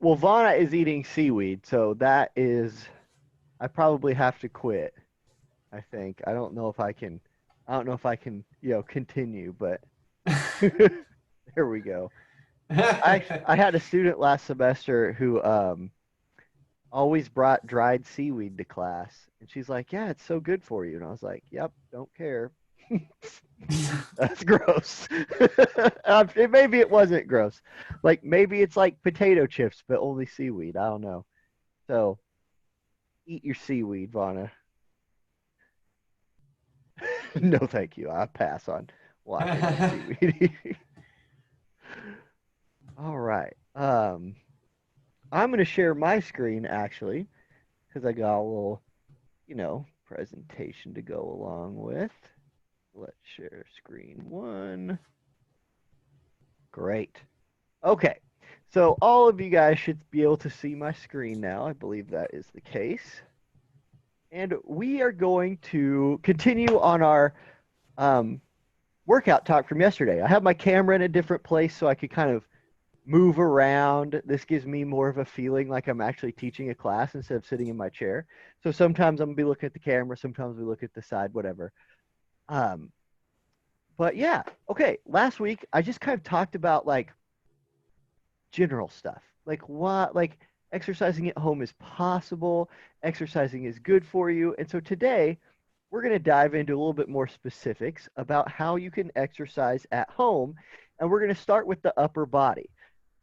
Well, Vana is eating seaweed, so that is, I probably have to quit, I think. I don't know if I can, continue, but there we go. I had a student last semester who always brought dried seaweed to class, and she's like, "Yeah, it's so good for you." And I was like, "Yep, don't care." That's gross. Maybe it wasn't gross. Like maybe it's like potato chips, but only seaweed. I don't know. So eat your seaweed, Vana. No, thank you. I pass on watching seaweed. All right. I'm gonna share my screen actually because I got a little, presentation to go along with. Let's share screen one. Great. Okay. So all of you guys should be able to see my screen now. I believe that is the case. And we are going to continue on our um, workout talk from yesterday. I have my camera in a different place so I could kind of move around. This gives me more of a feeling like I'm actually teaching a class instead of sitting in my chair. So sometimes I'm gonna be looking at the camera, sometimes we look at the side, whatever. Um, but yeah, okay. Last week I just kind of talked about like general stuff. Like exercising at home is possible, exercising is good for you. And so today we're going to dive into a little bit more specifics about how you can exercise at home. And we're going to start with the upper body.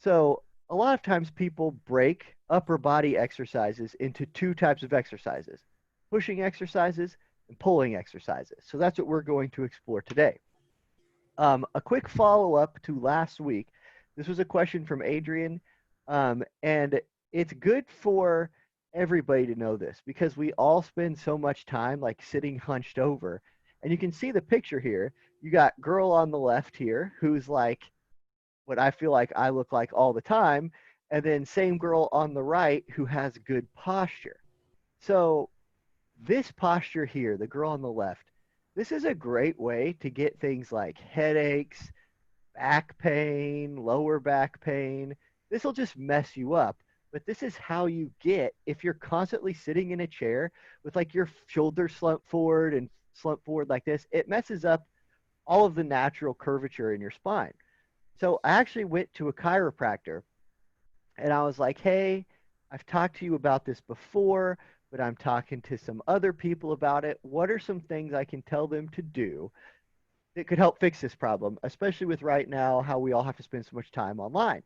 So a lot of times people break upper body exercises into two types of exercises, pushing exercises and pulling exercises. So that's what we're going to explore today. A quick follow up to last week. This was a question from Adrian, and it's good for everybody to know this because we all spend so much time like sitting hunched over. And you can see the picture here. You got girl on the left here who's like what I feel like I look like all the time, and then same girl on the right who has good posture. So this posture here, the girl on the left, this is a great way to get things like headaches, back pain, lower back pain. This will just mess you up. But this is how you get if you're constantly sitting in a chair with like your shoulders slumped forward and slumped forward like this, it messes up all of the natural curvature in your spine. So I actually went to a chiropractor and I was like, hey, I've talked to you about this before, but I'm talking to some other people about it. What are some things I can tell them to do that could help fix this problem, especially with right now how we all have to spend so much time online?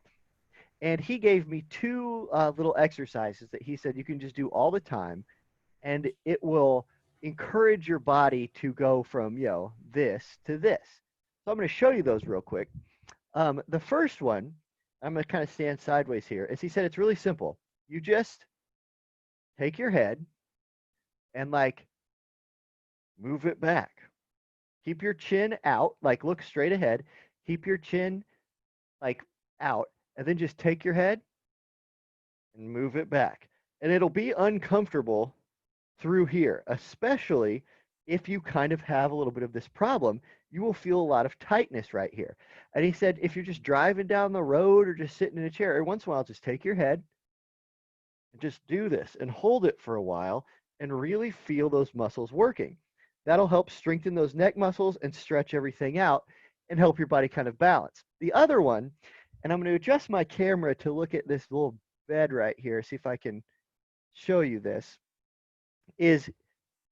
And he gave me two little exercises that he said you can just do all the time, and it will encourage your body to go from, this to this. So I'm going to show you those real quick. The first one, I'm going to kind of stand sideways here, is he said it's really simple. You just take your head and like move it back. Keep your chin out, like look straight ahead. Keep your chin like out, and then just take your head and move it back. And it'll be uncomfortable through here, especially if you kind of have a little bit of this problem. You will feel a lot of tightness right here. And he said, if you're just driving down the road or just sitting in a chair, every once in a while, just take your head and just do this and hold it for a while and really feel those muscles working. That'll help strengthen those neck muscles and stretch everything out and help your body kind of balance. The other one, and I'm going to adjust my camera to look at this little bed right here, see if I can show you this, is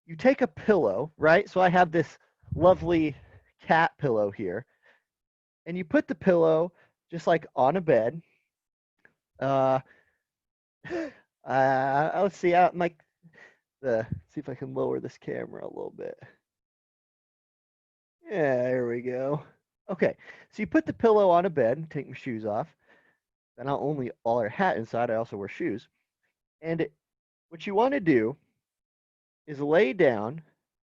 you take a pillow, right? So I have this lovely cat pillow here, and you put the pillow just like on a bed. Uh, let's see, I like the see if I can lower this camera a little bit. Yeah, there we go. Okay, so you put the pillow on a bed, take my shoes off. And not only all our hat inside, I also wear shoes. And what you want to do is lay down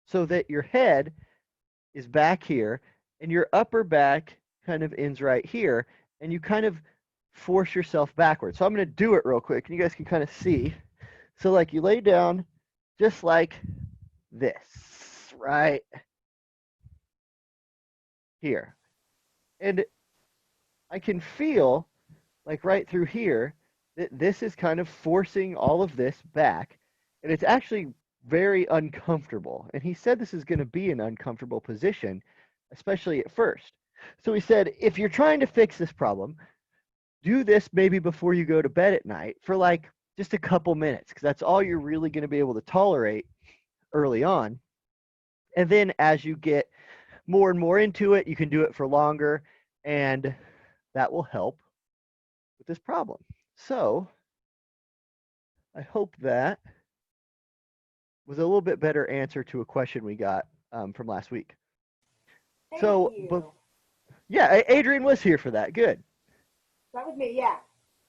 so that your head is back here and your upper back kind of ends right here. And you kind of force yourself backwards. So I'm going to do it real quick and you guys can kind of see. So like you lay down just like this, right here. And I can feel like right through here This is kind of forcing all of this back, and it's actually very uncomfortable. And he said this is going to be an uncomfortable position, especially at first. So he said, if you're trying to fix this problem, do this maybe before you go to bed at night for like just a couple minutes, because that's all you're really going to be able to tolerate early on. And then as you get more and more into it, you can do it for longer, and that will help with this problem. So I hope that was a little bit better answer to a question we got from last week. Thank So, but you. yeah, Adrian was here for that. Good. That was me, yeah.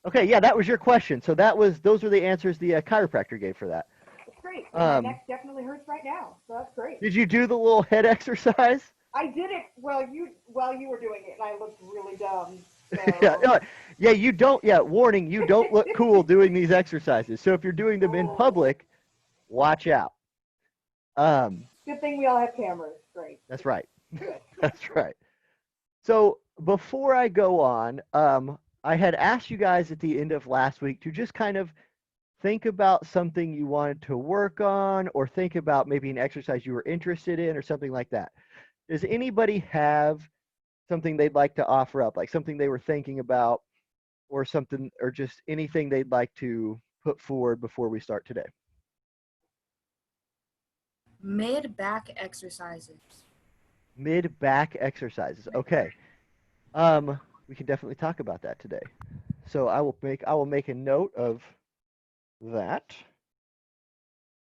Okay, yeah, that was your question. So those were the answers the chiropractor gave for that. It's great. And my neck definitely hurts right now, so that's great. Did you do the little head exercise? I did it while you were doing it, and I looked really dumb. Yeah, So. yeah, you don't. Yeah, warning, you don't look cool doing these exercises. So if you're doing them in public, watch out. Good thing we all have cameras. Great. That's right. Good. That's right. So before I go on, I had asked you guys at the end of last week to just kind of think about something you wanted to work on, or think about maybe an exercise you were interested in or something like that. Does anybody have something they'd like to offer up, like something they were thinking about, or something, or just anything they'd like to put forward before we start today? Mid-back exercises. Mid-back exercises. Okay. We can definitely talk about that today. So I will make a note of that.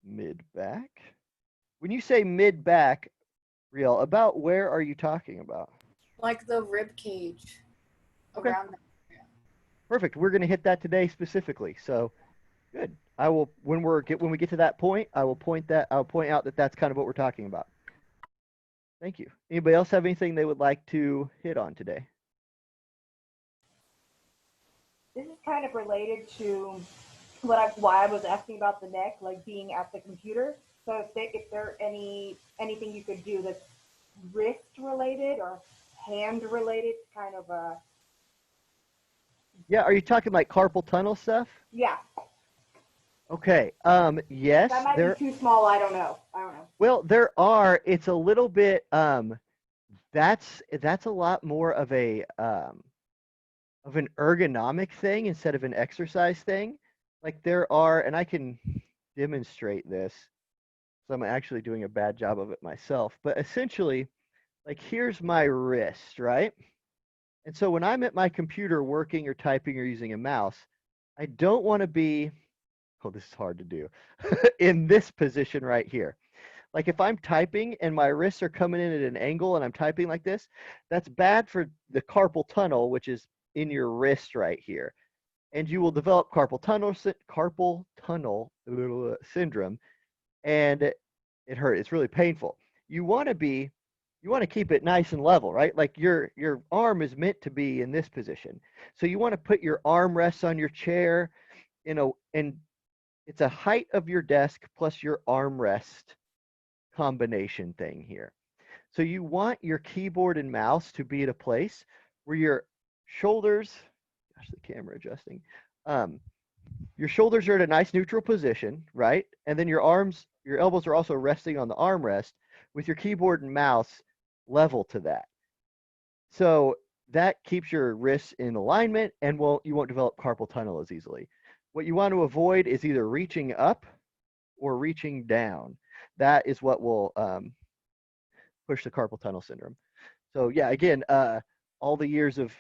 Mid-back. When you say mid-back, Riel, about where are you talking about? Like the rib cage. Okay. Around that area. Perfect. We're going to hit that today specifically. So good. I will when we get to that point, I'll point out that that's kind of what we're talking about. Thank you. Anybody else have anything they would like to hit on today? This is kind of related to why I was asking about the neck, like being at the computer. So if there anything you could do that's wrist related or hand related, kind of a. Yeah, are you talking like carpal tunnel stuff? Yeah. Okay. Yes. That might be too small. I don't know. Well, there are. It's a little bit. That's a lot more of an ergonomic thing instead of an exercise thing. Like there are, and I can demonstrate this. So I'm actually doing a bad job of it myself. But essentially, like here's my wrist, right? And so when I'm at my computer working or typing or using a mouse, I don't want to be, oh, this is hard to do, in this position right here. Like if I'm typing and my wrists are coming in at an angle and I'm typing like this, that's bad for the carpal tunnel, which is in your wrist right here. And you will develop carpal tunnel syndrome, and it hurts. It's really painful. You want to keep it nice and level, right? Like your arm is meant to be in this position. So you want to put your arm rests on your chair, and it's a height of your desk plus your armrest combination thing here. So you want your keyboard and mouse to be at a place where your shoulders, gosh, the camera adjusting, your shoulders are at a nice neutral position, right? And then your elbows are also resting on the armrest with your keyboard and mouse level to that. So that keeps your wrists in alignment, and you won't develop carpal tunnel as easily. What you want to avoid is either reaching up or reaching down. That is what will push the carpal tunnel syndrome. So yeah, again, all the years of,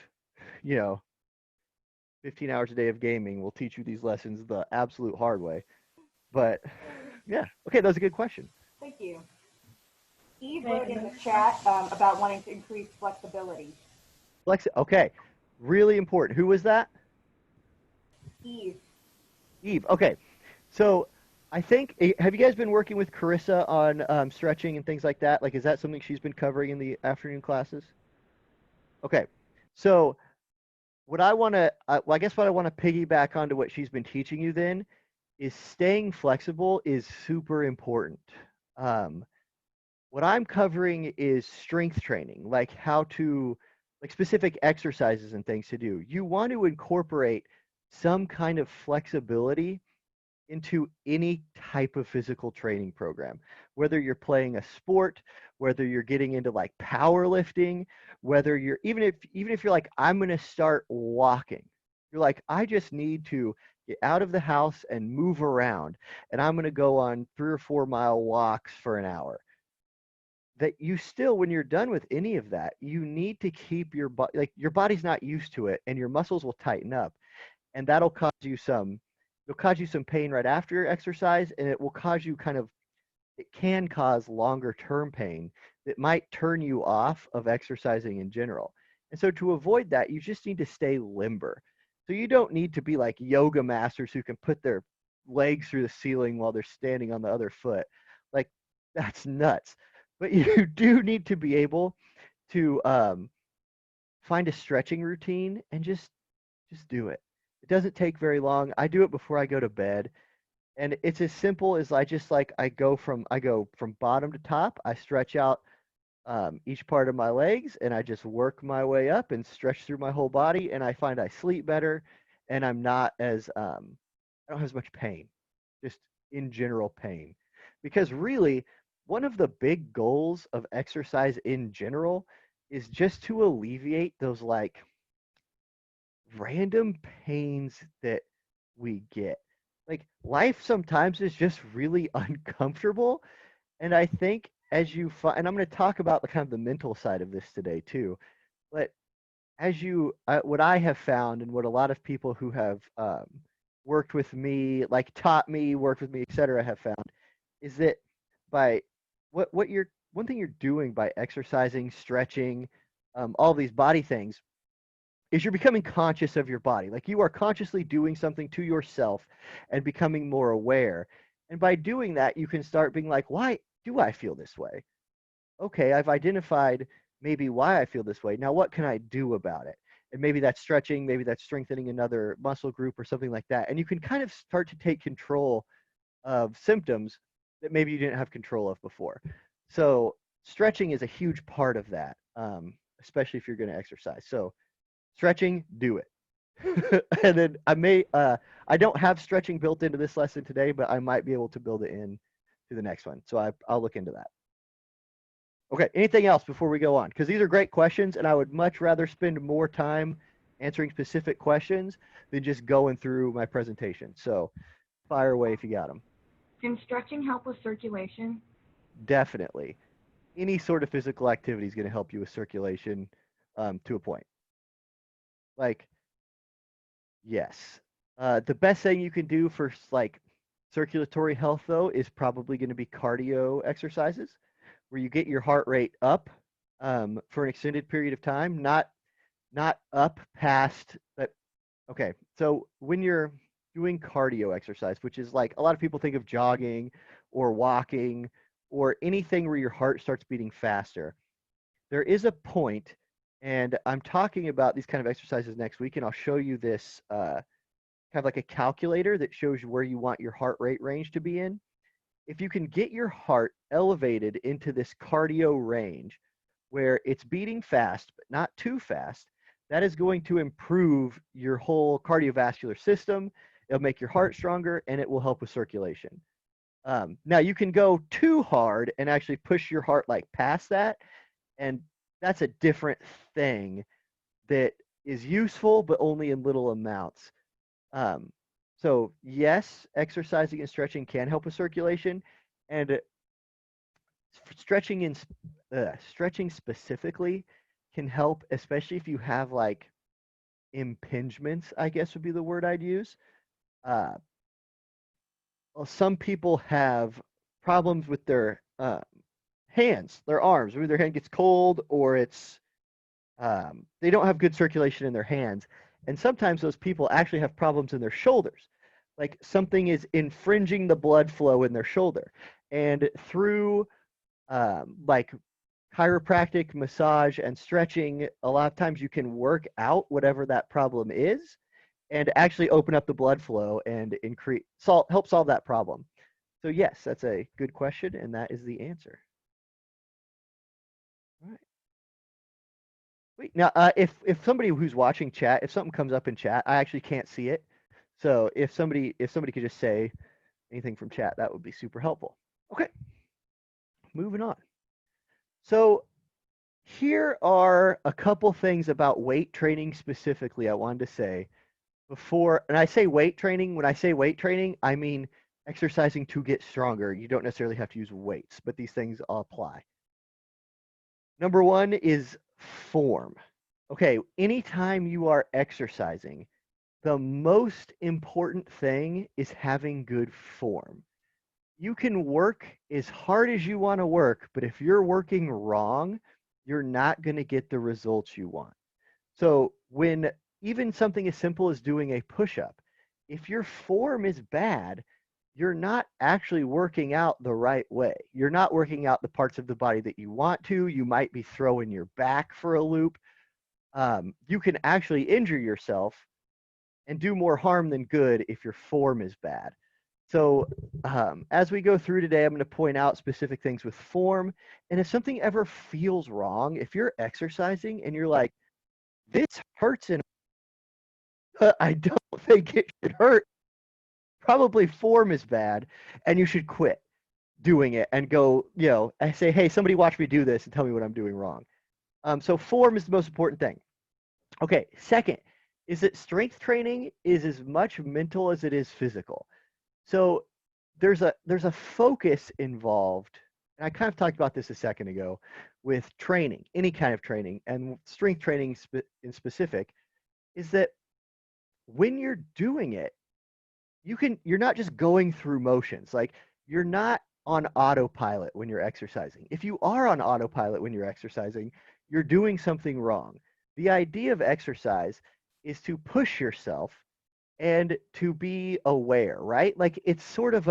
15 hours a day of gaming will teach you these lessons the absolute hard way. But yeah, okay, that was a good question. Thank you. Eve wrote in the chat about wanting to increase flexibility. Okay, really important. Who was that? Eve. Eve. Okay, so I think, have you guys been working with Carissa on stretching and things like that? Like, is that something she's been covering in the afternoon classes? Okay, so what I want to, I guess what I want to piggyback onto what she's been teaching you then is staying flexible is super important. What I'm covering is strength training, like how to, like specific exercises and things to do. You want to incorporate some kind of flexibility into any type of physical training program, whether you're playing a sport, whether you're getting into like powerlifting, whether you're even if you're like, I'm going to start walking. You're like, I just need to get out of the house and move around, and I'm going to go on 3 or 4 mile walks for an hour. That you still, when you're done with any of that, you need to keep your body, like your body's not used to it, and your muscles will tighten up, and that'll cause you some it'll cause you some pain right after your exercise, and it will cause you kind of it can cause longer term pain that might turn you off of exercising in general. And so to avoid that, you just need to stay limber. So you don't need to be like yoga masters who can put their legs through the ceiling while they're standing on the other foot. Like that's nuts. But you do need to be able to find a stretching routine and just do it. It doesn't take very long. I do it before I go to bed, and it's as simple as I go from bottom to top. I stretch out each part of my legs, and I just work my way up and stretch through my whole body, and I find I sleep better, and I'm not as I don't have as much pain, just in general pain, because really one of the big goals of exercise in general is just to alleviate those like random pains that we get. Like life sometimes is just really uncomfortable, and I think as you find, and I'm going to talk about the kind of the mental side of this today too. But what I have found, and what a lot of people who have worked with me, like taught me, worked with me, etc., have found, is that by what you're one thing you're doing by exercising, stretching, all these body things is you're becoming conscious of your body. Like you are consciously doing something to yourself and becoming more aware. And by doing that, you can start being like, why do I feel this way? Okay, I've identified maybe why I feel this way. Now, what can I do about it? And maybe that's stretching, maybe that's strengthening another muscle group or something like that. And you can kind of start to take control of symptoms that maybe you didn't have control of before. So, stretching is a huge part of that, especially if you're going to exercise. So, stretching, do it. And then I don't have stretching built into this lesson today, but I might be able to build it in to the next one. So I'll look into that. Okay, anything else before we go on? Because these are great questions, and I would much rather spend more time answering specific questions than just going through my presentation. So fire away if you got them. Can stretching help with circulation? Definitely. Any sort of physical activity is going to help you with circulation to a point. Like, yes. The best thing you can do for like circulatory health, though, is probably going to be cardio exercises where you get your heart rate up for an extended period of time, not up past that. Okay, so when you're doing cardio exercise, which is like a lot of people think of jogging or walking or anything where your heart starts beating faster, there is a point, and I'm talking about these kind of exercises next week, and I'll show you this kind of like a calculator that shows you where you want your heart rate range to be in. If you can get your heart elevated into this cardio range where it's beating fast, but not too fast, that is going to improve your whole cardiovascular system. It'll make your heart stronger, and it will help with circulation. Now, you can go too hard and actually push your heart like past that, and that's a different thing that is useful, but only in little amounts. Um, so yes, exercising and stretching can help with circulation, and stretching in stretching specifically can help, especially if you have like impingements, I guess would be the word I'd use. Uh, well, some people have problems with their hands, their arms. Maybe their hand gets cold, or it's they don't have good circulation in their hands. And sometimes those people actually have problems in their shoulders. Like something is infringing the blood flow in their shoulder. And through like chiropractic, massage, and stretching, a lot of times you can work out whatever that problem is and actually open up the blood flow and help solve that problem. So yes, that's a good question, and that is the answer. All right. Wait, now if somebody who's watching chat, if something comes up in chat, I actually can't see it. So if somebody could just say anything from chat, that would be super helpful. Okay, moving on. So here are a couple things about weight training specifically I wanted to say before. And I say weight training, when I say weight training, I mean exercising to get stronger. You don't necessarily have to use weights, but these things all apply. Number one is form. Okay, anytime you are exercising, the most important thing is having good form. You can work as hard as you want to work, but if you're working wrong, you're not going to get the results you want. So when even something as simple as doing a push-up, if your form is bad, you're not actually working out the right way. You're not working out the parts of the body that you want to. You might be throwing your back for a loop. You can actually injure yourself and do more harm than good if your form is bad. So as we go through today, I'm going to point out specific things with form. And if something ever feels wrong, if you're exercising and you're like, this hurts and I don't think it should hurt, probably form is bad and you should quit doing it and go, I say, hey, somebody watch me do this and tell me what I'm doing wrong. So form is the most important thing. Okay, second is that strength training is as much mental as it is physical. So there's a focus involved, and I kind of talked about this a second ago with training, any kind of training, and strength training in specific, is that when you're doing it, you're not just going through motions. Like you're not on autopilot when you're exercising. If you are on autopilot when you're exercising, you're doing something wrong. The idea of exercise is to push yourself and to be aware, right? Like it's sort of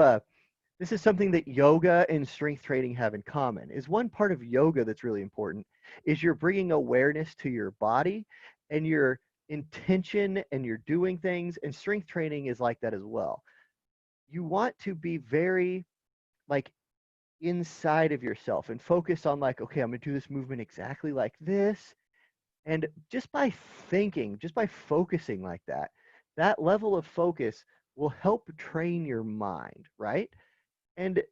this is something that yoga and strength training have in common. Is one part of yoga that's really important is you're bringing awareness to your body and your intention and you're doing things, and strength training is like that as well. You want to be very like inside of yourself and focus on like, okay, I'm going to do this movement exactly like this. And just by thinking, just by focusing like that, that level of focus will help train your mind, right? And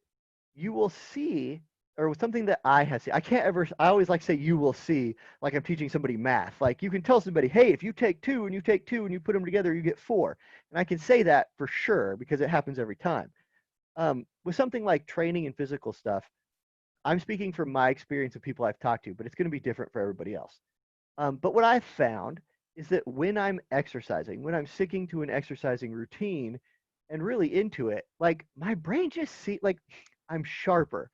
you will see, or something that I have seen, I always like to say you will see, like I'm teaching somebody math. Like you can tell somebody, hey, if you take two and you take two and you put them together, you get four. And I can say that for sure because it happens every time. With something like training and physical stuff, I'm speaking from my experience of people I've talked to, but it's going to be different for everybody else. But what I've found is that when I'm exercising, when I'm sticking to an exercising routine and really into it, like my brain like I'm sharper.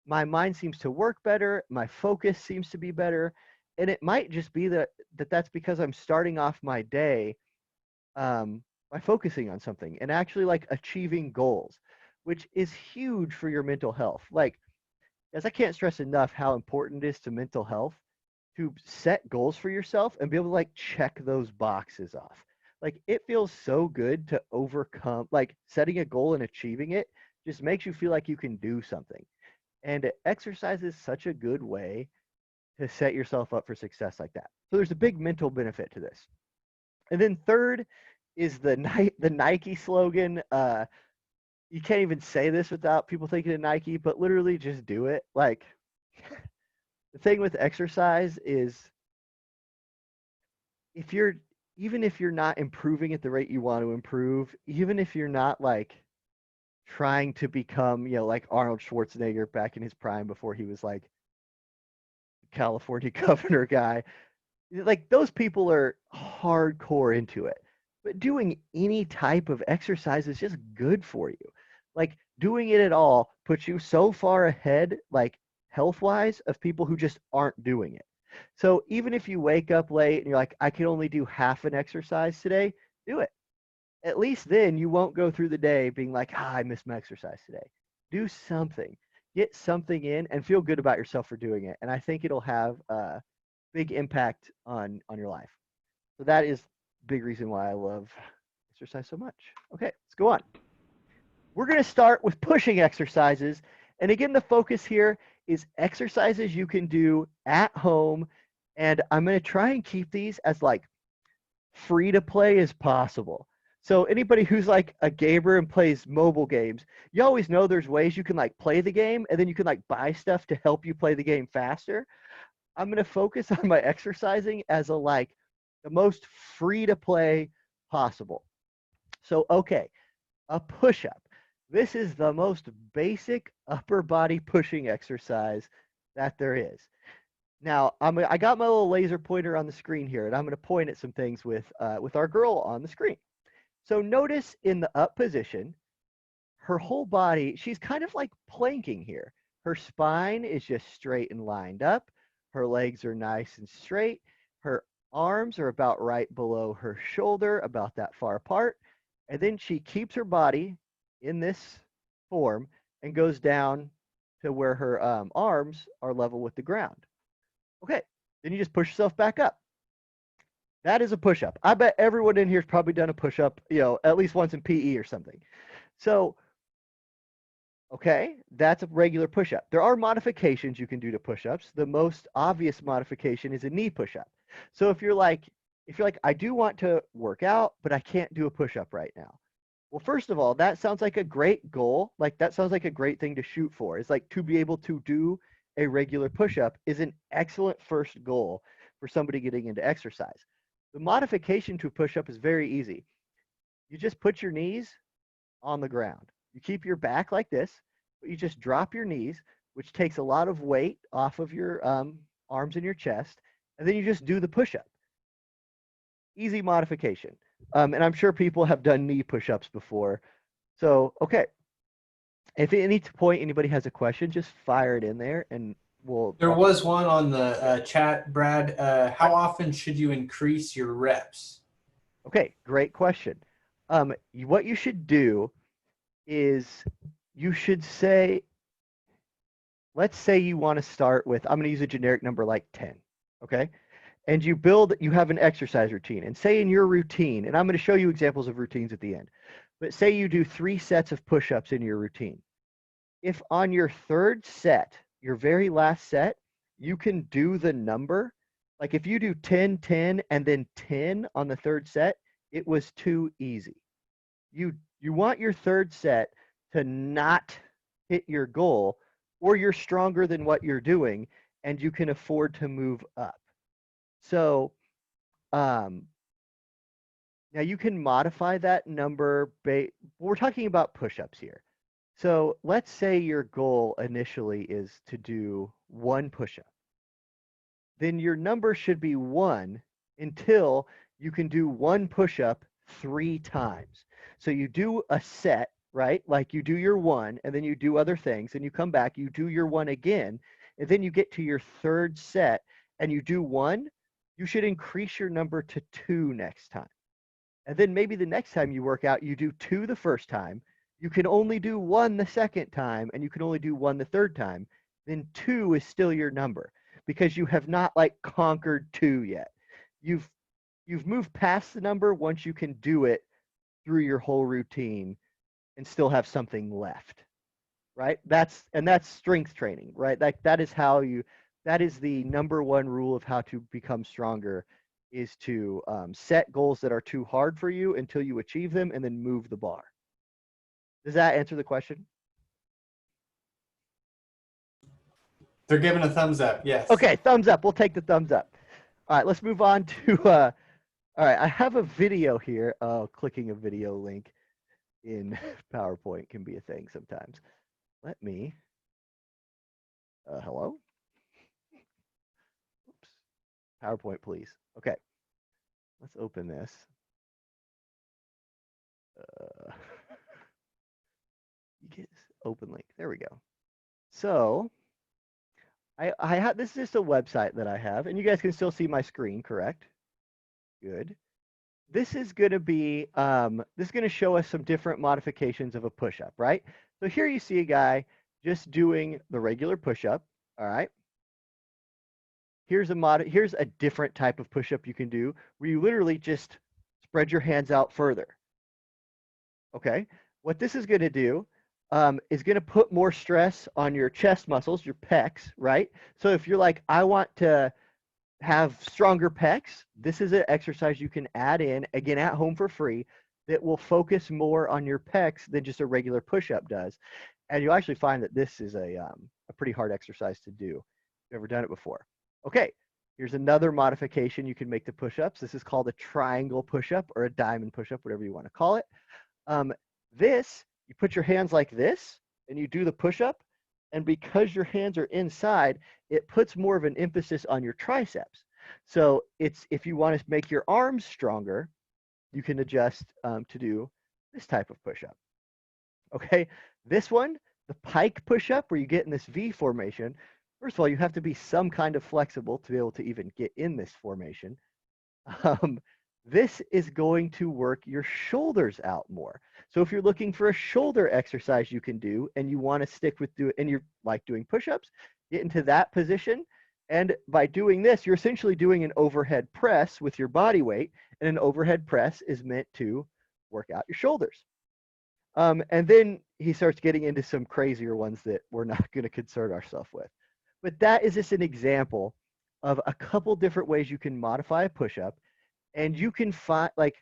My mind seems to work better. My focus seems to be better. And it might just be that's because I'm starting off my day by focusing on something and actually like achieving goals, which is huge for your mental health. Like, as I can't stress enough how important it is to mental health to set goals for yourself and be able to like check those boxes off. Like it feels so good to overcome, like setting a goal and achieving it just makes you feel like you can do something. And exercise is such a good way to set yourself up for success like that. So there's a big mental benefit to this. And then third is the Nike slogan. You can't even say this without people thinking of Nike, but literally just do it. Like the thing with exercise is even if you're not improving at the rate you want to improve, even if you're not like trying to become, like Arnold Schwarzenegger back in his prime before he was like California governor guy, like those people are hardcore into it. But doing any type of exercise is just good for you. Like doing it at all puts you so far ahead, like health wise, of people who just aren't doing it. So even if you wake up late and you're like, I can only do half an exercise today, do it. At least then you won't go through the day being like, I missed my exercise today. Do something. Get something in and feel good about yourself for doing it. And I think it'll have a big impact on your life. So that is a big reason why I love exercise so much. Okay, let's go on. We're going to start with pushing exercises. And again, the focus here is exercises you can do at home. And I'm going to try and keep these as like free to play as possible. So anybody who's like a gamer and plays mobile games, you always know there's ways you can like play the game and then you can like buy stuff to help you play the game faster. I'm going to focus on my exercising as a like the most free to play possible. So, okay, a push up. This is the most basic upper body pushing exercise that there is. Now, I got my little laser pointer on the screen here, and I'm going to point at some things with our girl on the screen. So notice in the up position, her whole body, she's kind of like planking here. Her spine is just straight and lined up. Her legs are nice and straight. Her arms are about right below her shoulder, about that far apart. And then she keeps her body in this form and goes down to where her arms are level with the ground. Okay, then you just push yourself back up. That is a push-up. I bet everyone in here has probably done a push-up, at least once in PE or something. So, okay, that's a regular push-up. There are modifications you can do to push-ups. The most obvious modification is a knee push-up. So if you're like, I do want to work out, but I can't do a push-up right now. Well, first of all, that sounds like a great goal. Like that sounds like a great thing to shoot for. It's like to be able to do a regular push-up is an excellent first goal for somebody getting into exercise. The modification to push-up is very easy. You just put your knees on the ground. You keep your back like this, but you just drop your knees, which takes a lot of weight off of your arms and your chest, and then you just do the push-up. Easy modification. And I'm sure people have done knee push-ups before. So, okay. If at any point anybody has a question, just fire it in there and we'll... There was one on the chat, Brad. How often should you increase your reps? Okay, great question. What you should do is you should say, let's say you want to start with, I'm going to use a generic number like 10, okay? And you have an exercise routine. And say in your routine, and I'm going to show you examples of routines at the end, but say you do 3 sets of push-ups in your routine. If on your third set, your very last set, you can do the number, like if you do 10, 10, and then 10 on the third set, it was too easy. You want your third set to not hit your goal, or you're stronger than what you're doing, and you can afford to move up. So now you can modify that number. We're talking about push-ups here. So let's say your goal initially is to do 1 push-up. Then your number should be 1 until you can do 1 push-up 3 times. So you do a set, right? Like you do your 1 and then you do other things and you come back, you do your 1 again, and then you get to your third set and you do 1, you should increase your number to 2 next time. And then maybe the next time you work out, you do 2 the first time, you can only do 1 the second time, and you can only do 1 the third time, then 2 is still your number because you have not like conquered 2 yet. You've moved past the number once you can do it through your whole routine and still have something left, right? That's strength training, right? That is the number 1 rule of how to become stronger, is to set goals that are too hard for you until you achieve them and then move the bar. Does that answer the question? They're giving a thumbs up, yes. Okay, thumbs up. We'll take the thumbs up. All right, let's move on to, all right, I have a video here. Oh, clicking a video link in PowerPoint can be a thing sometimes. Let me, hello? Oops. PowerPoint, please. Okay, let's open this. You get open link. There we go. So I have, this is just a website that I have, and you guys can still see my screen, correct? Good. This is going to be, this is going to show us some different modifications of a push-up, right? So here you see a guy just doing the regular push-up, all right? Here's a different type of push-up you can do where you literally just spread your hands out further. Okay, what this is going to do is going to put more stress on your chest muscles, your pecs, right? So if you're like, I want to have stronger pecs, this is an exercise you can add in, again, at home for free, that will focus more on your pecs than just a regular push-up does. And you'll actually find that this is a pretty hard exercise to do. If you've ever done it before. Okay, here's another modification you can make to push-ups. This is called a triangle push-up or a diamond push-up, whatever you want to call it. This, you put your hands like this, and you do the push-up, and because your hands are inside, it puts more of an emphasis on your triceps. So it's, if you want to make your arms stronger, you can adjust to do this type of push-up. Okay, this one, the pike push-up, where you get in this V formation. First of all, you have to be some kind of flexible to be able to even get in this formation. This is going to work your shoulders out more. So if you're looking for a shoulder exercise you can do, and you want to stick with and you like doing push-ups, get into that position. And by doing this, you're essentially doing an overhead press with your body weight, and an overhead press is meant to work out your shoulders. And then he starts getting into some crazier ones that we're not going to concern ourselves with. But that is just an example of a couple different ways you can modify a push-up. And you can find, like,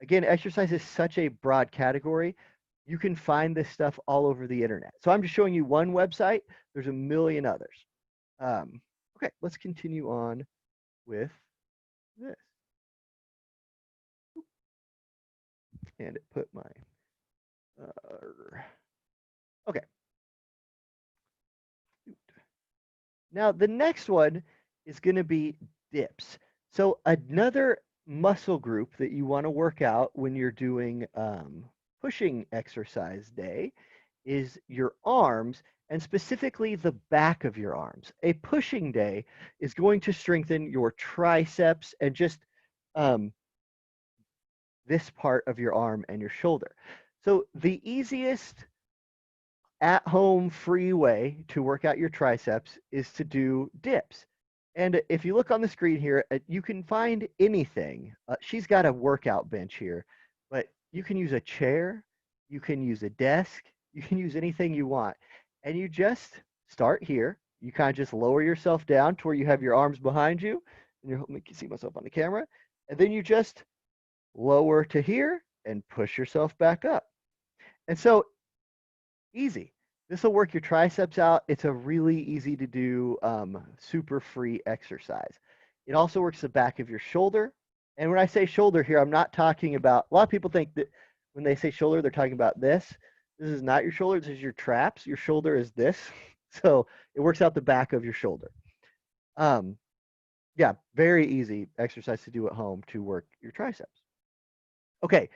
again, exercise is such a broad category. You can find this stuff all over the internet. So I'm just showing you one website. There's a million others. Okay, let's continue on with this. And it put my, okay. Now the next one is going to be dips. So another muscle group that you want to work out when you're doing pushing exercise day is your arms, and specifically the back of your arms. A pushing day is going to strengthen your triceps and just this part of your arm and your shoulder. So the easiest at-home free way to work out your triceps is to do dips. And if you look on the screen here, you can find anything. She's got a workout bench here, but you can use a chair, you can use a desk, you can use anything you want. And you just start here. You kind of just lower yourself down to where you have your arms behind you. And you're, let me see myself on the camera. And then you just lower to here and push yourself back up. And so easy. This will work your triceps out. It's a really easy to do, super free exercise. It also works the back of your shoulder. And when I say shoulder here, I'm not talking about, a lot of people think that when they say shoulder, they're talking about this. This is not your shoulder. This is your traps. Your shoulder is this. So it works out the back of your shoulder. Yeah, very easy exercise to do at home to work your triceps. Okay,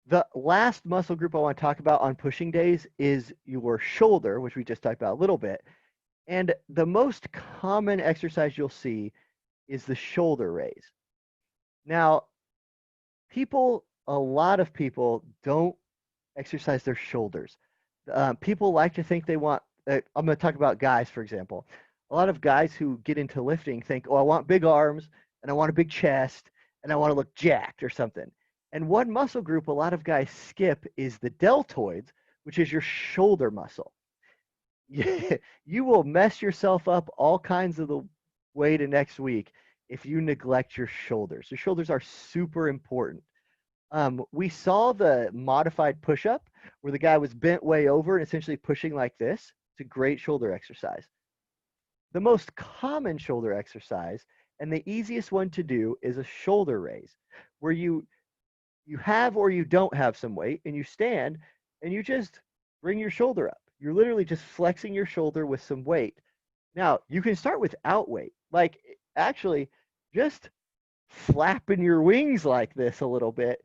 the last muscle group I want to talk about on pushing days is your shoulder, which we just talked about a little bit. And the most common exercise you'll see is the shoulder raise. Now, a lot of people don't exercise their shoulders. People like to think they want, I'm going to talk about guys, for example. A lot of guys who get into lifting think, oh, I want big arms, and I want a big chest, and I want to look jacked or something. And one muscle group a lot of guys skip is the deltoids, which is your shoulder muscle. You will mess yourself up all kinds of the way to next week if you neglect your shoulders. Your shoulders are super important. We saw the modified push-up where the guy was bent way over and essentially pushing like this. It's a great shoulder exercise. The most common shoulder exercise and the easiest one to do is a shoulder raise, where you have or you don't have some weight and you stand and you just bring your shoulder up. You're literally just flexing your shoulder with some weight. Now, you can start without weight. Like, actually, just flapping your wings like this a little bit,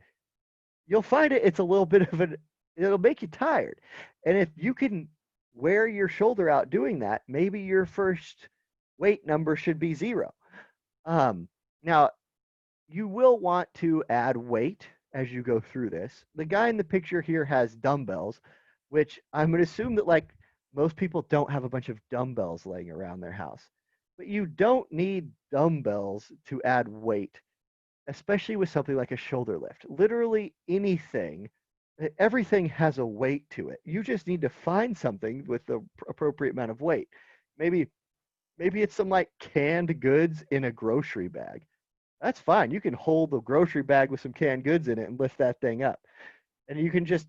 you'll find it's a little bit of it'll make you tired. And if you can wear your shoulder out doing that, maybe your first weight number should be 0. Now, you will want to add weight as you go through this. The guy in the picture here has dumbbells, which I'm going to assume that, like, most people don't have a bunch of dumbbells laying around their house. But you don't need dumbbells to add weight, especially with something like a shoulder lift. Literally anything, everything has a weight to it. You just need to find something with the appropriate amount of weight. Maybe it's some like canned goods in a grocery bag. That's fine. You can hold the grocery bag with some canned goods in it and lift that thing up. And you can just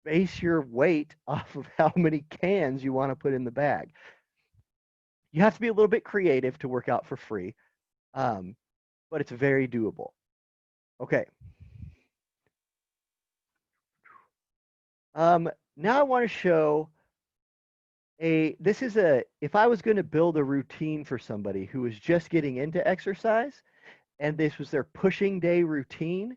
base your weight off of how many cans you want to put in the bag. You have to be a little bit creative to work out for free, but it's very doable. Okay. Now I want to show if I was going to build a routine for somebody who was just getting into exercise and this was their pushing day routine,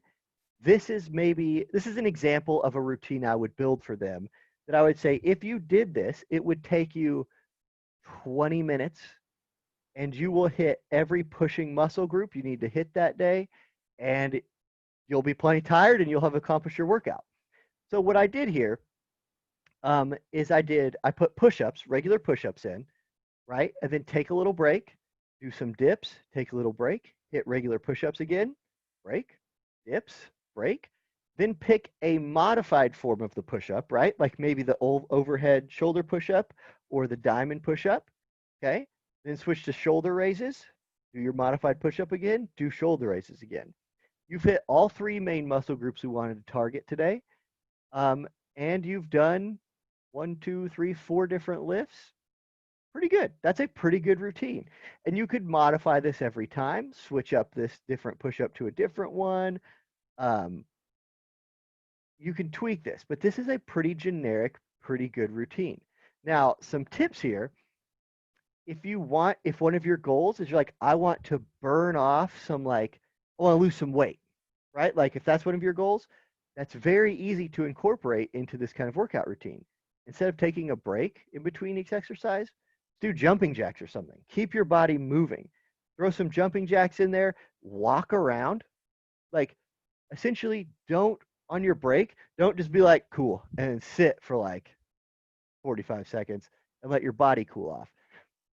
this is an example of a routine I would build for them that I would say, if you did this, it would take you 20 minutes and you will hit every pushing muscle group you need to hit that day, and you'll be plenty tired and you'll have accomplished your workout. So what I did here is I put push-ups, regular push-ups in, right? And then take a little break, do some dips, take a little break, hit regular push-ups again, break, dips, break. Then pick a modified form of the push-up, right? Like maybe the old overhead shoulder push-up or the diamond push-up, okay? Then switch to shoulder raises, do your modified push-up again, do shoulder raises again. You've hit all three main muscle groups we wanted to target today. And you've done 1, 2, 3, 4 different lifts. Pretty good. That's a pretty good routine. And you could modify this every time, switch up this different push-up to a different one. You can tweak this, but this is a pretty generic, pretty good routine. Now, some tips here. If one of your goals is you're like, I want to burn off I want to lose some weight, right? Like if that's one of your goals, that's very easy to incorporate into this kind of workout routine. Instead of taking a break in between each exercise, do jumping jacks or something. Keep your body moving. Throw some jumping jacks in there, walk around. Like essentially on your break, don't just be like, cool, and sit for like 45 seconds and let your body cool off.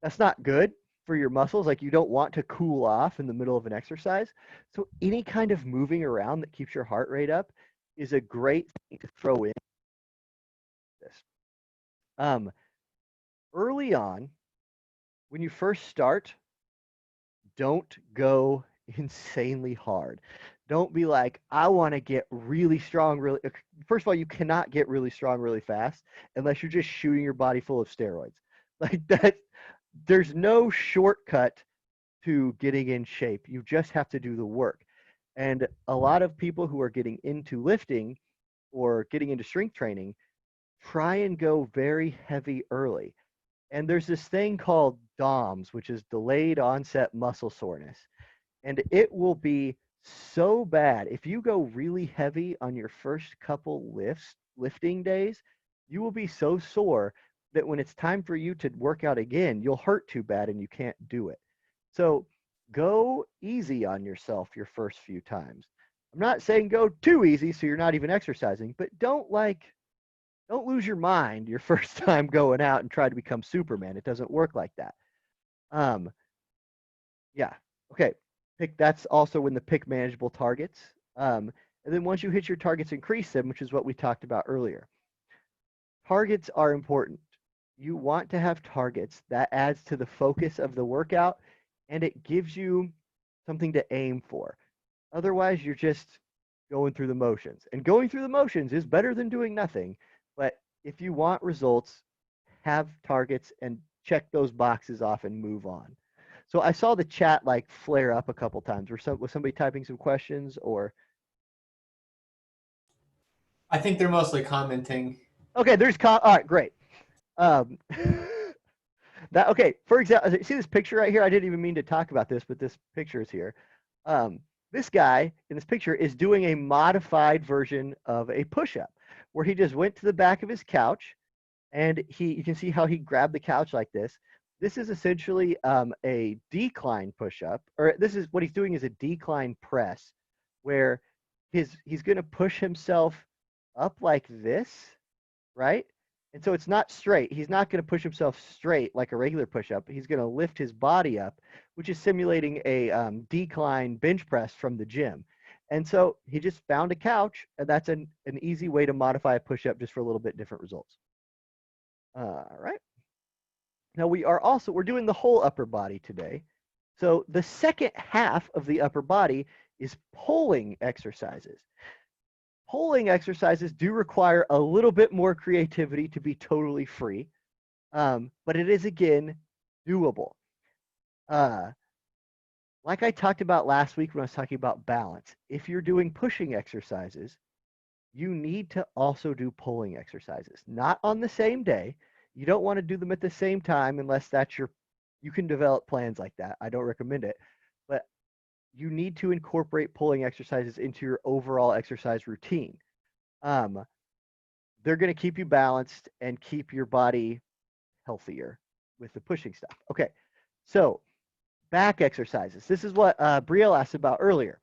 That's not good for your muscles. Like you don't want to cool off in the middle of an exercise. So any kind of moving around that keeps your heart rate up is a great thing to throw in this. Early on, when you first start, don't go insanely hard. Don't be like, I want to get really strong, really. First of all, you cannot get really strong really fast unless you're just shooting your body full of steroids. Like that, there's no shortcut to getting in shape. You just have to do the work. And a lot of people who are getting into lifting or getting into strength training try and go very heavy early. And there's this thing called DOMS, which is delayed onset muscle soreness. And it will be so bad. If you go really heavy on your first couple lifting days, you will be so sore that when it's time for you to work out again, you'll hurt too bad and you can't do it. So go easy on yourself your first few times. I'm not saying go too easy so you're not even exercising, but don't lose your mind your first time going out and try to become Superman. It doesn't work like that. Yeah. Okay. That's also when the pick manageable targets. And then once you hit your targets, increase them, which is what we talked about earlier. Targets are important. You want to have targets. That adds to the focus of the workout, and it gives you something to aim for. Otherwise, you're just going through the motions. And going through the motions is better than doing nothing. But if you want results, have targets and check those boxes off and move on. So I saw the chat like flare up a couple times. Was somebody typing some questions or? I think they're mostly commenting. Okay, all right, great. Okay, for example, see this picture right here? I didn't even mean to talk about this, but this picture is here. This guy in this picture is doing a modified version of a push-up where he just went to the back of his couch and you can see how he grabbed the couch like this. This is essentially a decline push-up, or this is what he's doing is a decline press where he's going to push himself up like this, right? And so it's not straight. He's not going to push himself straight like a regular push-up. He's going to lift his body up, which is simulating a decline bench press from the gym. And so he just found a couch, and that's an easy way to modify a push-up just for a little bit different results. All right. Now we're doing the whole upper body today. So the second half of the upper body is pulling exercises. Pulling exercises do require a little bit more creativity to be totally free, but it is, again, doable. Like I talked about last week when I was talking about balance, if you're doing pushing exercises, you need to also do pulling exercises, not on the same day. You don't want to do them at the same time unless you can develop plans like that. I don't recommend it, but you need to incorporate pulling exercises into your overall exercise routine. They're going to keep you balanced and keep your body healthier with the pushing stuff. Okay, so back exercises. This is what Brielle asked about earlier.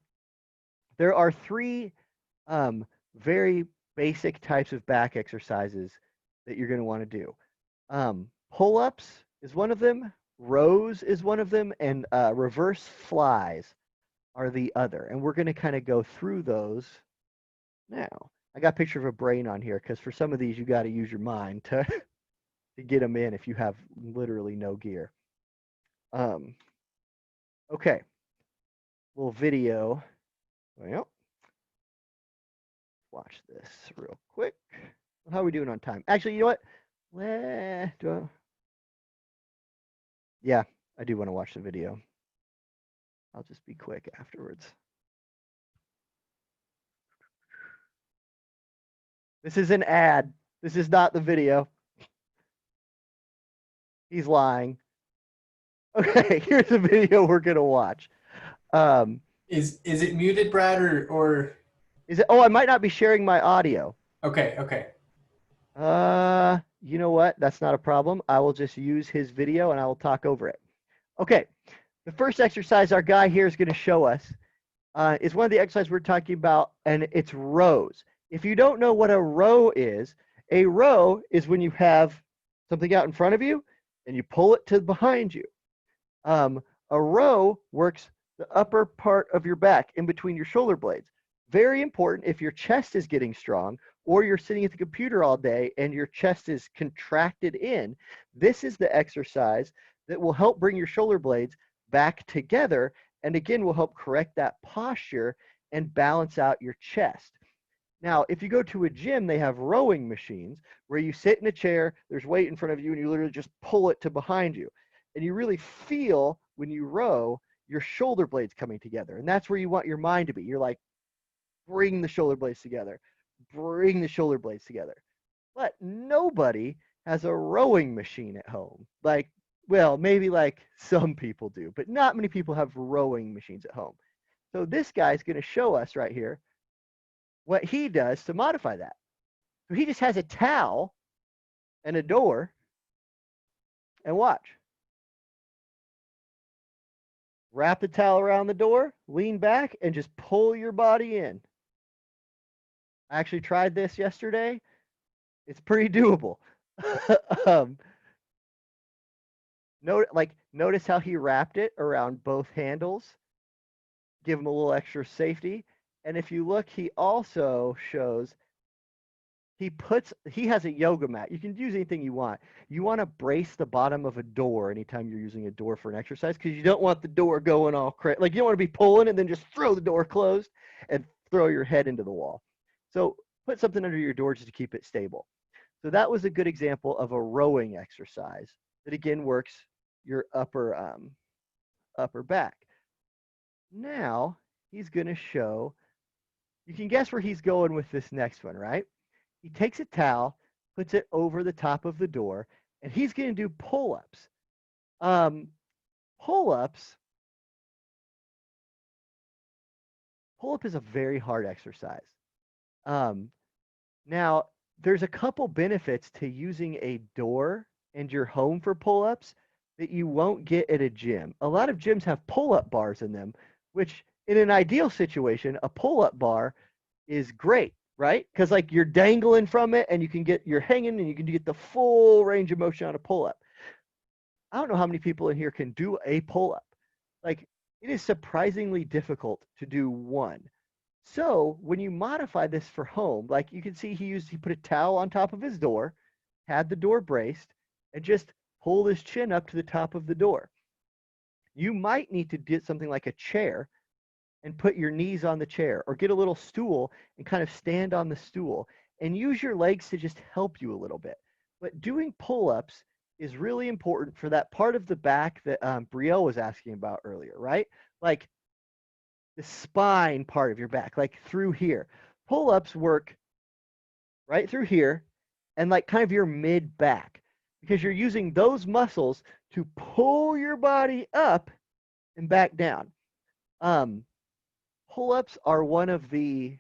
There are three very basic types of back exercises that you're going to want to do. Pull-ups is one of them, rows is one of them, and reverse flies are the other. And we're going to kind of go through those now. I got a picture of a brain on here because for some of these you got to use your mind to get them in if you have literally no gear. Okay, little video. Well, watch this real quick. How are we doing on time? Actually, you know what? Yeah, I do want to watch the video. I'll just be quick afterwards. This is an ad. This is not the video. He's lying. Okay, here's the video we're gonna watch. Is it muted, Brad, or is it? Oh, I might not be sharing my audio. Okay. You know what? That's not a problem. I will just use his video and I will talk over it. Okay, the first exercise our guy here is going to show us is one of the exercises we're talking about, and it's rows. If you don't know what a row is when you have something out in front of you and you pull it to behind you. A row works the upper part of your back in between your shoulder blades. Very important if your chest is getting strong or you're sitting at the computer all day and your chest is contracted in. This is the exercise that will help bring your shoulder blades back together and again will help correct that posture and balance out your chest. Now, if you go to a gym, they have rowing machines where you sit in a chair, there's weight in front of you, and you literally just pull it to behind you. And you really feel when you row your shoulder blades coming together. And that's where you want your mind to be. You're like, bring the shoulder blades together. Bring the shoulder blades together. But nobody has a rowing machine at home. Like, well, maybe like some people do, but not many people have rowing machines at home. So this guy's going to show us right here what he does to modify that. So he just has a towel and a door, and watch. Wrap the towel around the door, lean back, and just pull your body in. I actually tried this yesterday. It's pretty doable. Notice how he wrapped it around both handles. Give him a little extra safety. And if you look, he also shows he has a yoga mat. You can use anything you want. You want to brace the bottom of a door anytime you're using a door for an exercise because you don't want the door going all crazy. Like you don't want to be pulling and then just throw the door closed and throw your head into the wall. So put something under your door just to keep it stable. So that was a good example of a rowing exercise that again works your upper back. Now he's going to show, you can guess where he's going with this next one, right? He takes a towel, puts it over the top of the door, and he's going to do pull-ups. Pull-up is a very hard exercise. Now, there's a couple benefits to using a door and your home for pull-ups that you won't get at a gym. A lot of gyms have pull-up bars in them, which in an ideal situation, a pull-up bar is great, right? Because like you're dangling from it and you're hanging and you can get the full range of motion on a pull-up. I don't know how many people in here can do a pull-up. Like it is surprisingly difficult to do one. So when you modify this for home, like you can see he put a towel on top of his door, had the door braced, and just pulled his chin up to the top of the door. you might need to get something like a chair and put your knees on the chair, or get a little stool and kind of stand on the stool and use your legs to just help you a little bit. But doing pull-ups is really important for that part of the back that Brielle was asking about earlier, right? Like the spine part of your back, like through here. Pull-ups work right through here and like kind of your mid back, because you're using those muscles to pull your body up and back down. Pull-ups are one of the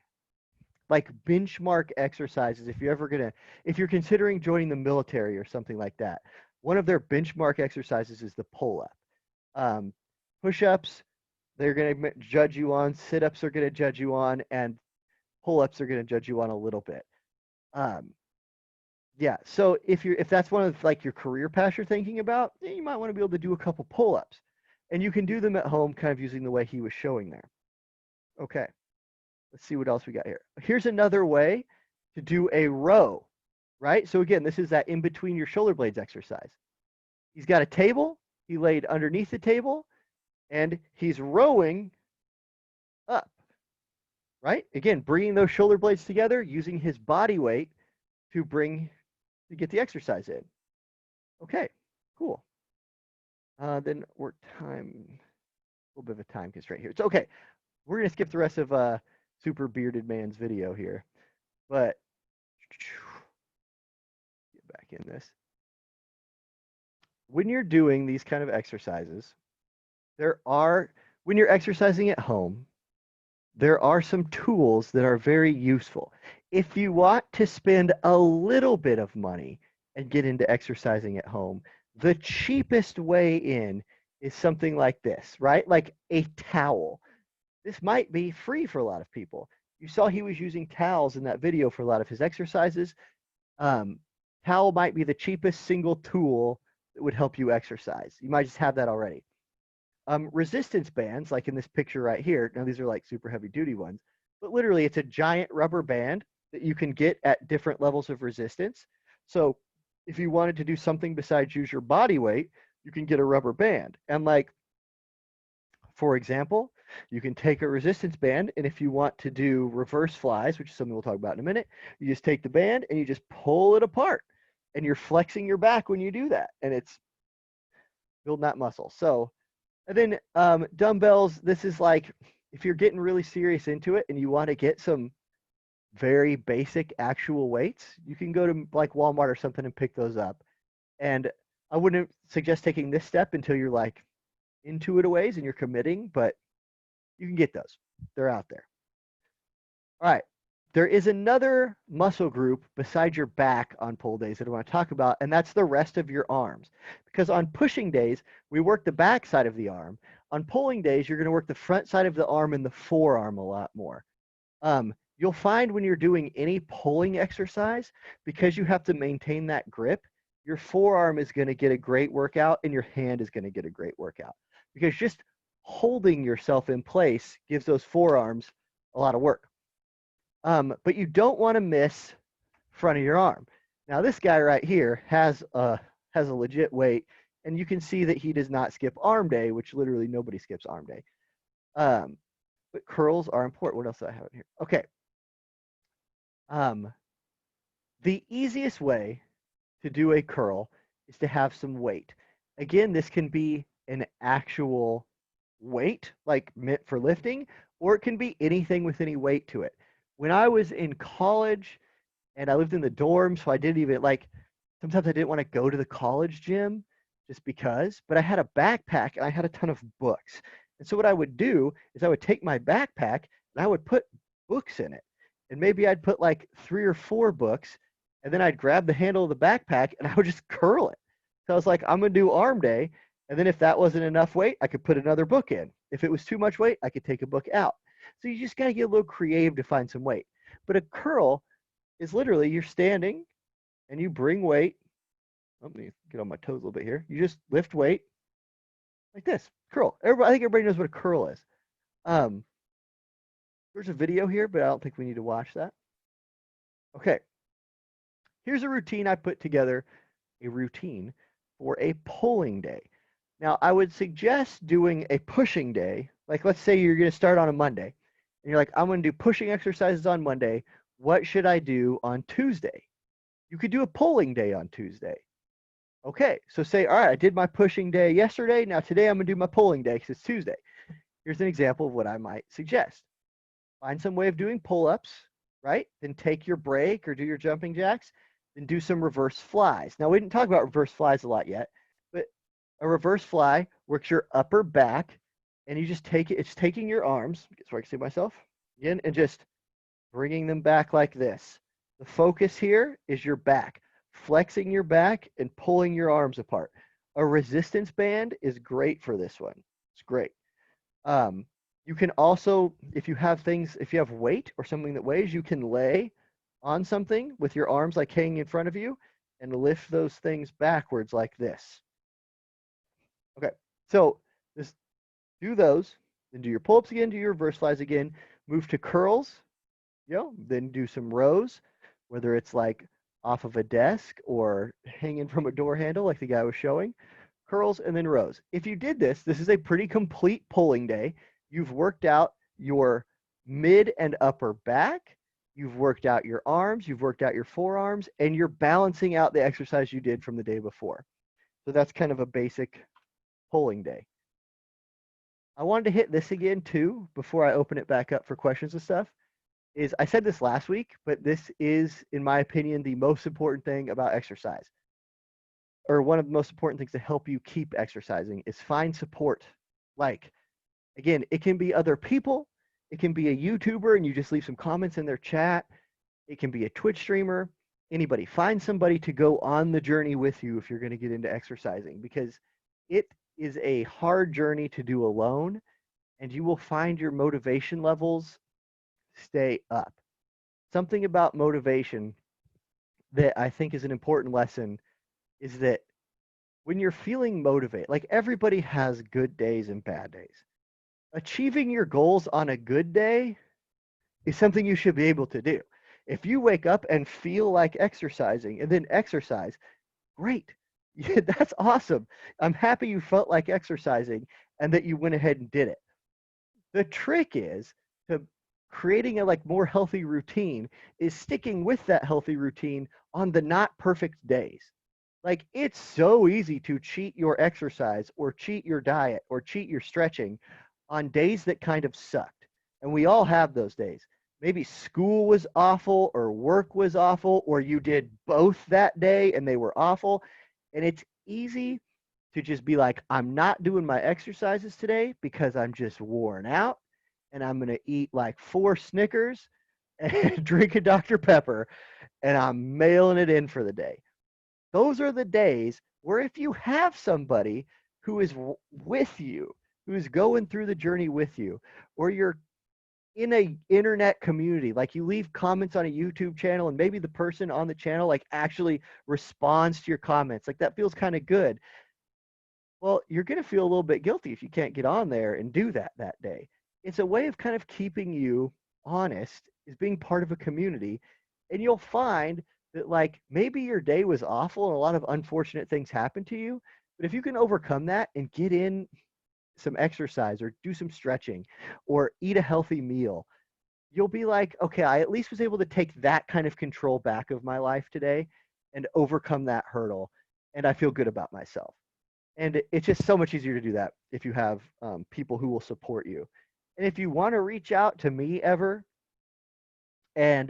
like benchmark exercises if you're considering joining the military or something like that. One of their benchmark exercises is the pull-up. Push-ups, they're going to judge you on. Sit-ups are going to judge you on, and pull-ups are going to judge you on a little bit. Yeah, so if that's one of like your career paths you're thinking about, you might want to be able to do a couple pull-ups, and you can do them at home, kind of using the way he was showing there. Okay, let's see what else we got here. Here's another way to do a row, right? So again, this is that in between your shoulder blades exercise. He's got a table. He laid underneath the table, and he's rowing up, right? Again, bringing those shoulder blades together, using his body weight to get the exercise in. Okay, cool. Then we're a little bit of a time constraint here. It's okay. We're going to skip the rest of Super Bearded Man's video here. But get back in this. When you're doing these kind of exercises, when you're exercising at home, there are some tools that are very useful. If you want to spend a little bit of money and get into exercising at home, the cheapest way in is something like this, right? Like a towel. This might be free for a lot of people. You saw he was using towels in that video for a lot of his exercises. Towel might be the cheapest single tool that would help you exercise. You might just have that already. Resistance bands, like in this picture right here, now these are like super heavy duty ones, but literally it's a giant rubber band that you can get at different levels of resistance. So if you wanted to do something besides use your body weight, you can get a rubber band. And like, for example, you can take a resistance band, and if you want to do reverse flies, which is something we'll talk about in a minute, you just take the band and you just pull it apart, and you're flexing your back when you do that, and it's building that muscle. So, and then dumbbells, this is like, if you're getting really serious into it and you want to get some very basic actual weights, you can go to like Walmart or something and pick those up. And I wouldn't suggest taking this step until you're like into it a ways and you're committing, but you can get those. They're out there. All right. There is another muscle group besides your back on pull days that I want to talk about, and that's the rest of your arms. Because on pushing days, we work the back side of the arm. On pulling days, you're going to work the front side of the arm and the forearm a lot more. You'll find when you're doing any pulling exercise, because you have to maintain that grip, your forearm is going to get a great workout and your hand is going to get a great workout. Because just holding yourself in place gives those forearms a lot of work. But you don't want to miss front of your arm. Now this guy right here has a legit weight, and you can see that he does not skip arm day, which literally nobody skips arm day. But curls are important. What else do I have in here? Okay. The easiest way to do a curl is to have some weight. Again, this can be an actual weight, like meant for lifting, or it can be anything with any weight to it. When I was in college and I lived in the dorm, so I didn't even like, sometimes I didn't want to go to the college gym just because, but I had a backpack and I had a ton of books. And so what I would do is I would take my backpack and I would put books in it. And maybe I'd put like 3 or 4 books, and then I'd grab the handle of the backpack and I would just curl it. So I was like, I'm going to do arm day. And then if that wasn't enough weight, I could put another book in. If it was too much weight, I could take a book out. So you just got to get a little creative to find some weight. But a curl is literally you're standing and you bring weight. Let me get on my toes a little bit here. You just lift weight like this. Curl. I think everybody knows what a curl is. There's a video here, but I don't think we need to watch that. Okay. Here's a routine I put together, a routine for a pulling day. Now, I would suggest doing a pushing day. Like, let's say you're going to start on a Monday, and you're like, I'm going to do pushing exercises on Monday. What should I do on Tuesday? You could do a pulling day on Tuesday. Okay, so say, all right, I did my pushing day yesterday. Now today I'm going to do my pulling day because it's Tuesday. Here's an example of what I might suggest. Find some way of doing pull-ups, right? Then take your break or do your jumping jacks. Then do some reverse flies. Now, we didn't talk about reverse flies a lot yet, but a reverse fly works your upper back, and you just take it. It's taking your arms, so I can see myself again, and just bringing them back like this. The focus here is your back, flexing your back and pulling your arms apart. A resistance band is great for this one. It's great. You can also, if you have weight or something that weighs, you can lay on something with your arms like hanging in front of you and lift those things backwards like this. Okay, so just do those, then do your pull-ups again, do your reverse flies again, move to curls, then do some rows, whether it's like off of a desk or hanging from a door handle like the guy was showing, curls and then rows. If you did this, this is a pretty complete pulling day. You've worked out your mid and upper back, you've worked out your arms, you've worked out your forearms, and you're balancing out the exercise you did from the day before. So that's kind of a basic pulling day. I wanted to hit this again too before I open it back up for questions and stuff. I said this last week, but this is, in my opinion, the most important thing about exercise, or one of the most important things to help you keep exercising, is find support. Like, again, it can be other people, it can be a YouTuber and you just leave some comments in their chat, it can be a Twitch streamer, anybody. Find somebody to go on the journey with you if you're going to get into exercising, because it is a hard journey to do alone, and you will find your motivation levels stay up. Something about motivation that I think is an important lesson is that when you're feeling motivated, like, everybody has good days and bad days. Achieving your goals on a good day is something you should be able to do. If you wake up and feel like exercising and then exercise, great. Yeah, that's awesome. I'm happy you felt like exercising and that you went ahead and did it. The trick is to creating a more healthy routine is sticking with that healthy routine on the not perfect days. Like, it's so easy to cheat your exercise or cheat your diet or cheat your stretching on days that kind of sucked. And we all have those days. Maybe school was awful or work was awful, or you did both that day and they were awful. And it's easy to just be like, I'm not doing my exercises today because I'm just worn out, and I'm going to eat like 4 Snickers and drink a Dr. Pepper, and I'm mailing it in for the day. Those are the days where, if you have somebody who is with you, who's going through the journey with you, or you're in a internet community, like you leave comments on a YouTube channel and maybe the person on the channel like actually responds to your comments, like that feels kind of good. Well, you're going to feel a little bit guilty if you can't get on there and do that day. It's a way of kind of keeping you honest, is being part of a community. And you'll find that, like, maybe your day was awful and a lot of unfortunate things happened to you, but if you can overcome that and get in some exercise or do some stretching or eat a healthy meal, you'll be like, okay, I at least was able to take that kind of control back of my life today and overcome that hurdle, and I feel good about myself. And it's just so much easier to do that if you have people who will support you. And if you want to reach out to me ever and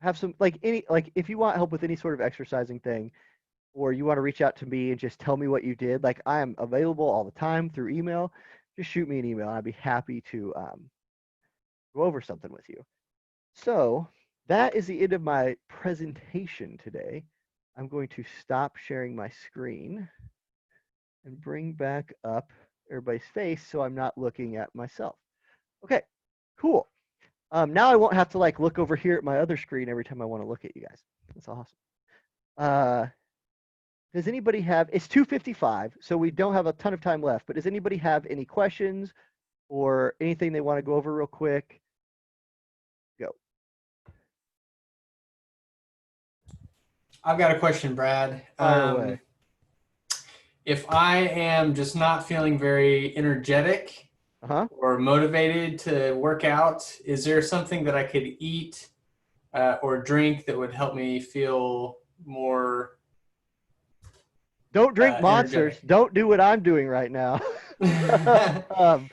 have some, if you want help with any sort of exercising thing, or you want to reach out to me and just tell me what you did, like, I am available all the time through email. Just shoot me an email and I'd be happy to go over something with you. So that is the end of my presentation today. I'm going to stop sharing my screen and bring back up everybody's face so I'm not looking at myself. Okay, cool. Now I won't have to look over here at my other screen every time I want to look at you guys. That's awesome. Does anybody have, it's 2:55, so we don't have a ton of time left, but does anybody have any questions or anything they want to go over real quick? Go. I've got a question, Brad. Fire away. if I am just not feeling very energetic Uh-huh. or motivated to work out, is there something that I could eat or drink that would help me feel more Don't drink monsters. energetic? Don't do what I'm doing right now. um,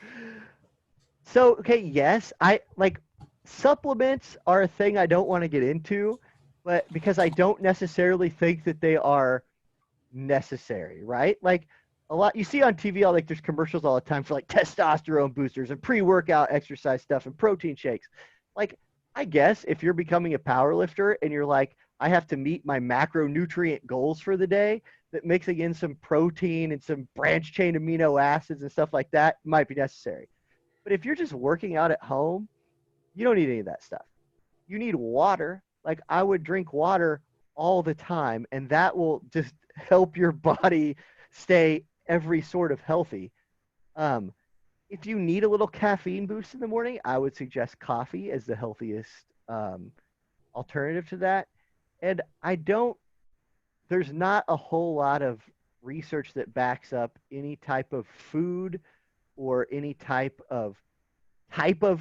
so okay, yes, I like supplements are a thing I don't want to get into, but because I don't necessarily think that they are necessary, right? Like a lot you see on TV, all like there's commercials all the time for like testosterone boosters and pre-workout exercise stuff and protein shakes. Like I guess if you're becoming a power lifter and you're like, I have to meet my macronutrient goals for the day, that mixing in some protein and some branch chain amino acids and stuff like that might be necessary. But if you're just working out at home, you don't need any of that stuff. You need water. Like I would drink water all the time, and that will just help your body stay every sort of healthy. Um, if you need a little caffeine boost in the morning, I would suggest coffee as the healthiest alternative to that. And there's not a whole lot of research that backs up any type of food or any type of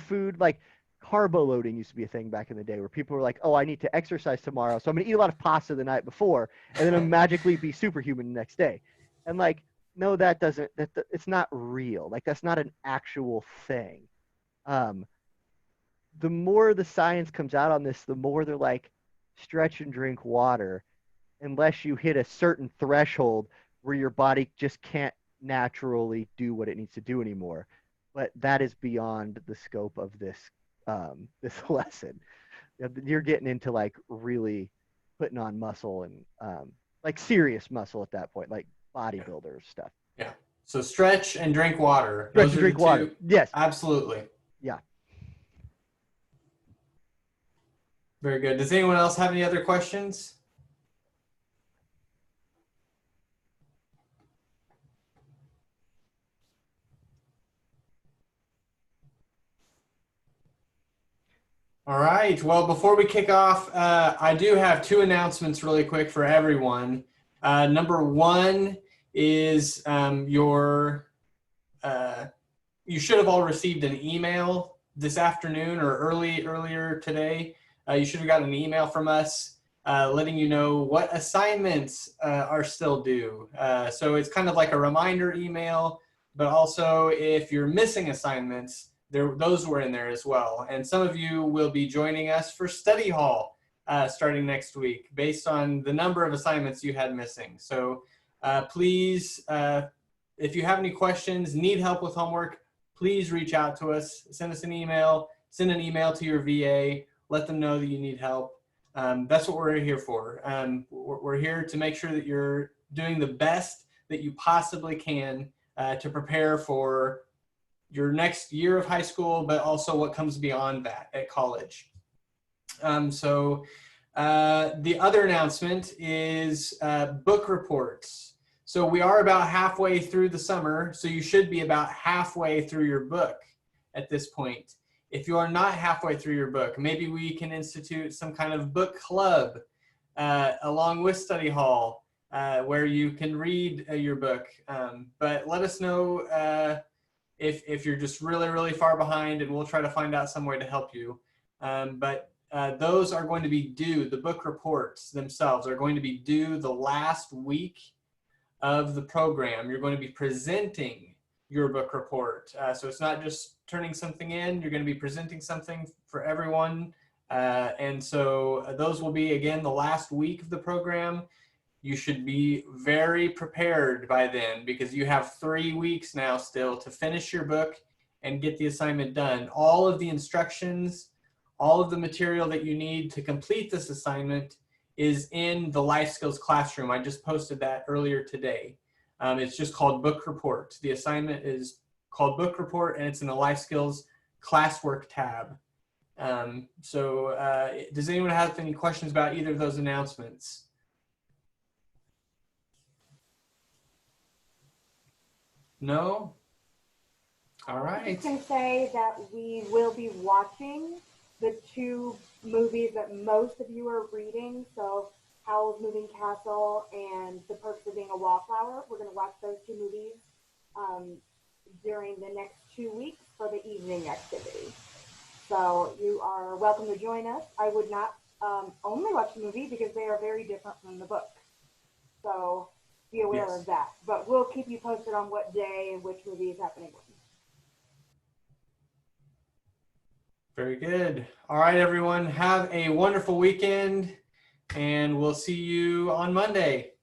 food. Like carbo loading used to be a thing back in the day where people were like, oh, I need to exercise tomorrow, so I'm going to eat a lot of pasta the night before and then I'm magically be superhuman the next day. And like, no, it's not real. Like that's not an actual thing. um the more the science comes out on this, the more they're like, stretch and drink water unless you hit a certain threshold where your body just can't naturally do what it needs to do anymore. But that is beyond the scope of this lesson. You're getting into like really putting on muscle and like serious muscle at that point, like bodybuilder stuff. Yeah. So stretch and drink water. Stretch Those and are the drink water. two. Yes. Absolutely. Yeah. Very good. Does anyone else have any other questions? All right. Well, before we kick off, I do have two announcements really quick for everyone. Number one is you should have all received an email this afternoon or earlier today. You should have gotten an email from us letting you know what assignments are still due. So it's kind of like a reminder email, but also if you're missing assignments, those were in there as well. And some of you will be joining us for study hall starting next week based on the number of assignments you had missing. So please, if you have any questions, need help with homework, please reach out to us, send us an email, send an email to your VA, let them know that you need help. That's what we're here for. We're here to make sure that you're doing the best that you possibly can to prepare for your next year of high school, but also what comes beyond that at college. So the other announcement is book reports. So we are about halfway through the summer, so you should be about halfway through your book at this point. If you are not halfway through your book, maybe we can institute some kind of book club along with study hall where you can read your book. But let us know if you're just really, really far behind, and we'll try to find out some way to help you. But those are going to be due, the book reports themselves are going to be due the last week of the program. You're going to be presenting your book report. So it's not just turning something in, you're going to be presenting something for everyone. And so those will be, again, the last week of the program. You should be very prepared by then because you have 3 weeks now still to finish your book and get the assignment done. All of the instructions, all of the material that you need to complete this assignment is in the Life Skills Classroom. I just posted that earlier today. It's just called Book Report. The assignment is called Book Report, and it's in the Life Skills Classwork tab. Does anyone have any questions about either of those announcements? No? All right. I can say that we will be watching the two movies that most of you are reading. So Howl's Moving Castle and The Perks of Being a Wallflower. We're going to watch those two movies during the next 2 weeks for the evening activity. So you are welcome to join us. I would not only watch the movie because they are very different from the book. So be aware Yes. of that. But we'll keep you posted on what day and which movie is happening when. Very good. All right, everyone. Have a wonderful weekend, and we'll see you on Monday.